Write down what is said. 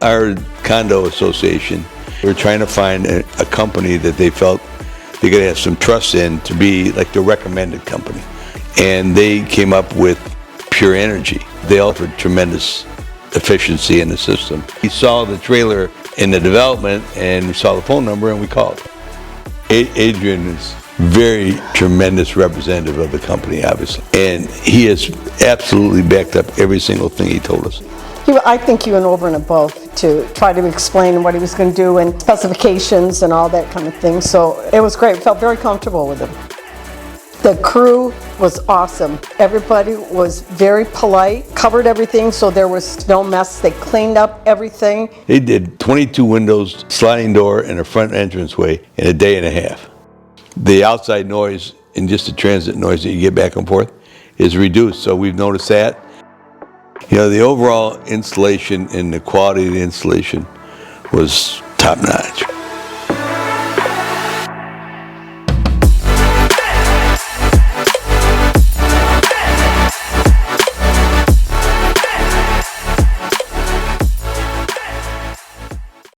our condo association were trying to find a company that they felt they could have some trust in to be like the recommended company. And they came up with Pure Energy. They offered tremendous efficiency in the system. We saw the trailer in the development and we saw the phone number and we called. Adrian is very tremendous representative of the company, obviously. And he has absolutely backed up every single thing he told us. I think he went over and above to try to explain what he was going to do and specifications and all that kind of thing. So it was great. Felt very comfortable with him. The crew was awesome. Everybody was very polite, covered everything so there was no mess. They cleaned up everything. They did 22 windows, sliding door, and a front entranceway in a day and a half. The outside noise and just the transit noise that you get back and forth is reduced, so we've noticed that. You know, the overall installation and the quality of the installation was top notch.